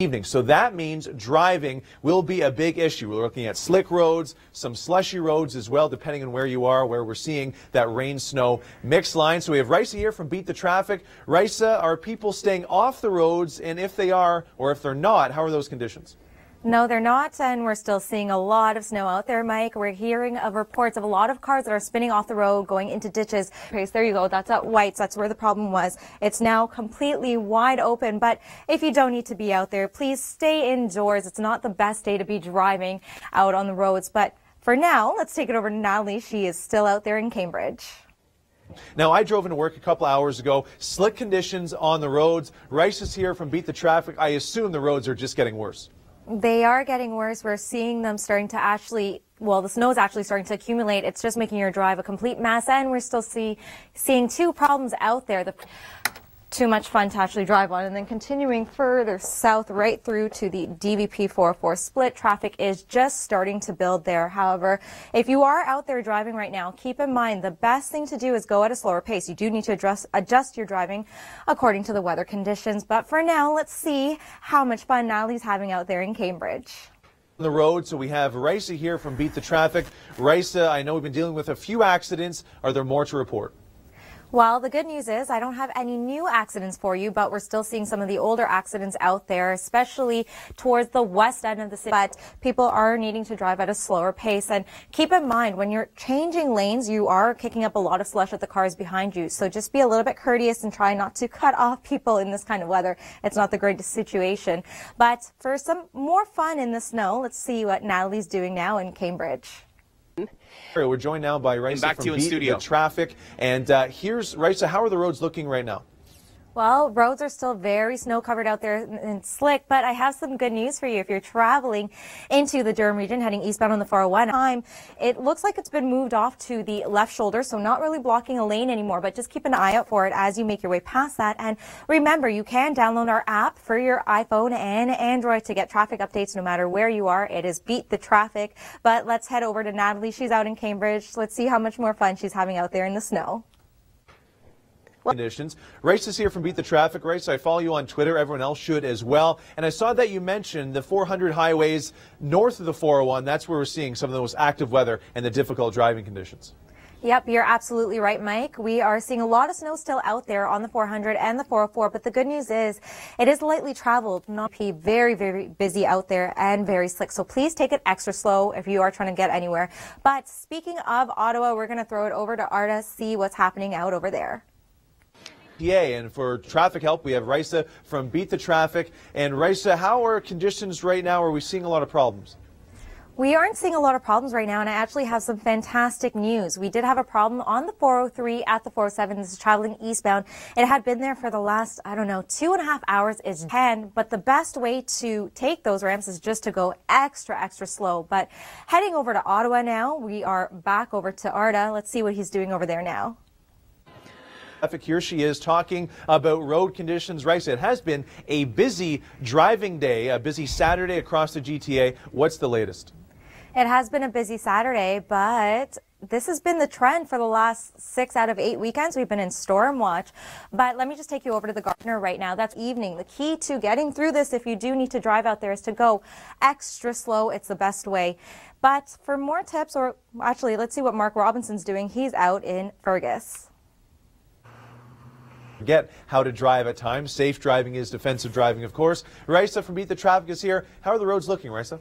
Evening. So that means driving will be a big issue. We're looking at slick roads, some slushy roads as well, depending on where you are, where we're seeing that rain-snow mixed line. So we have Raisa here from Beat the Traffic. Raisa, are people staying off the roads? And if they are, or if they're not, how are those conditions? No, they're not, and we're still seeing a lot of snow out there, Mike. We're hearing of reports of a lot of cars that are spinning off the road, going into ditches. There you go. That's at White's. That's where the problem was. It's now completely wide open, but if you don't need to be out there, please stay indoors. It's not the best day to be driving out on the roads, but for now, let's take it over to Natalie. She is still out there in Cambridge. Now, I drove into work a couple hours ago. Slick conditions on the roads. Rice is here from Beat the Traffic. I assume the roads are just getting worse. They are getting worse. We're seeing them starting to the snow is actually starting to accumulate. It's just making your drive a complete mess, and we're still seeing two problems out there. Too much fun to actually drive on, and then continuing further south right through to the DVP 404 split. Traffic is just starting to build there. However, if you are out there driving right now, keep in mind the best thing to do is go at a slower pace. You do need to adjust your driving according to the weather conditions. But for now, let's see how much fun Natalie's having out there in Cambridge. The road, so we have Raisa here from Beat the Traffic. Raisa, I know we've been dealing with a few accidents. Are there more to report? Well, the good news is I don't have any new accidents for you, but we're still seeing some of the older accidents out there, especially towards the west end of the city. But people are needing to drive at a slower pace. And keep in mind, when you're changing lanes, you are kicking up a lot of slush at the cars behind you. So just be a little bit courteous and try not to cut off people in this kind of weather. It's not the greatest situation. But for some more fun in the snow, let's see what Natalie's doing now in Cambridge. We're joined now by Raisa from Beat the Traffic. And here's Raisa. How are the roads looking right now? Well, roads are still very snow-covered out there and slick, but I have some good news for you. If you're traveling into the Durham region, heading eastbound on the 401, it looks like it's been moved off to the left shoulder, so not really blocking a lane anymore, but just keep an eye out for it as you make your way past that. And remember, you can download our app for your iPhone and Android to get traffic updates no matter where you are. It is Beat the Traffic. But let's head over to Natalie. She's out in Cambridge. Let's see how much more fun she's having out there in the snow. Conditions. Race is here from Beat the Traffic. Race, I follow you on Twitter. Everyone else should as well. And I saw that you mentioned the 400 highways north of the 401. That's where we're seeing some of the most active weather and the difficult driving conditions. Yep, you're absolutely right, Mike. We are seeing a lot of snow still out there on the 400 and the 404, but the good news is it is lightly traveled, not be very, very busy out there and very slick. So please take it extra slow if you are trying to get anywhere. But speaking of Ottawa, we're going to throw it over to Arda, see what's happening out over there. And for traffic help, we have Raisa from Beat the Traffic. And Raisa, how are conditions right now? Are we seeing a lot of problems? We aren't seeing a lot of problems right now, and I actually have some fantastic news. We did have a problem on the 403 at the 407. This is traveling eastbound. It had been there for the last, 2.5 hours is 10, but the best way to take those ramps is just to go extra slow. But heading over to Ottawa now, we are back over to Arda. Let's see what he's doing over there now. Here she is talking about road conditions. Raisa, it has been a busy driving day, a busy Saturday across the GTA. What's the latest? It has been a busy Saturday, but this has been the trend for the last 6 out of 8 weekends. We've been in storm watch. But let me just take you over to the Gardner right now. That's evening. The key to getting through this, if you do need to drive out there, is to go extra slow. It's the best way. But for more tips, or actually, let's see what Mark Robinson's doing. He's out in Fergus. Forget how to drive at times. Safe driving is defensive driving, of course. Raisa from Beat the Traffic is here. How are the roads looking, Raisa?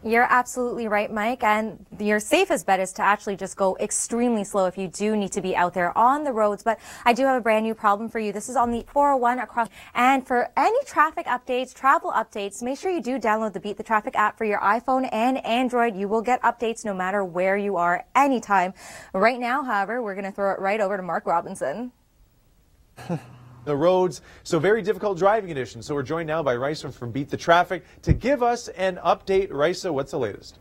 You're absolutely right, Mike, and your safest bet is to actually just go extremely slow if you do need to be out there on the roads. But I do have a brand new problem for you. This is on the 401 across. And for any traffic updates, travel updates, make sure you do download the Beat the Traffic app for your iPhone and Android. You will get updates no matter where you are anytime. Right now, however, we're going to throw it right over to Mark Robinson. The roads, so very difficult driving conditions. So we're joined now by Raisa from Beat the Traffic to give us an update. Raisa, what's the latest?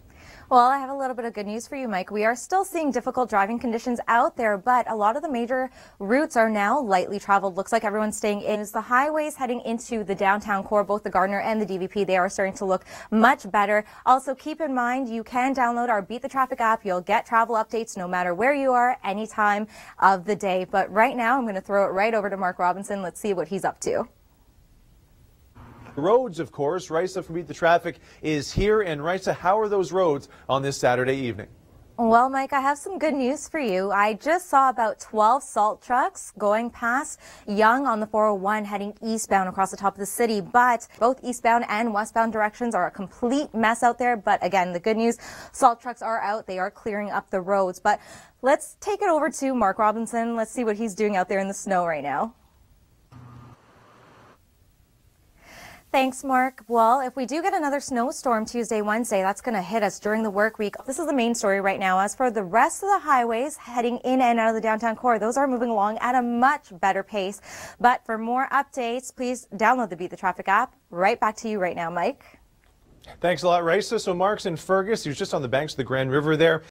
Well, I have a little bit of good news for you, Mike. We are still seeing difficult driving conditions out there, but a lot of the major routes are now lightly traveled. Looks like everyone's staying in. As the highways heading into the downtown core, both the Gardner and the DVP, they are starting to look much better. Also, keep in mind, you can download our Beat the Traffic app. You'll get travel updates no matter where you are, any time of the day. But right now, I'm going to throw it right over to Mark Robinson. Let's see what he's up to. Roads, of course. Risa from Beat the Traffic is here. And Risa, how are those roads on this Saturday evening? Well, Mike, I have some good news for you. I just saw about 12 salt trucks going past Yonge on the 401 heading eastbound across the top of the city, but both eastbound and westbound directions are a complete mess out there. But again, the good news, salt trucks are out. They are clearing up the roads. But let's take it over to Mark Robinson. Let's see what he's doing out there in the snow right now. Thanks, Mark. Well, if we do get another snowstorm Tuesday, Wednesday, that's going to hit us during the work week. This is the main story right now. As for the rest of the highways heading in and out of the downtown core, those are moving along at a much better pace. But for more updates, please download the Beat the Traffic app. Right back to you right now, Mike. Thanks a lot, Risa. So Mark's in Fergus. He was just on the banks of the Grand River there.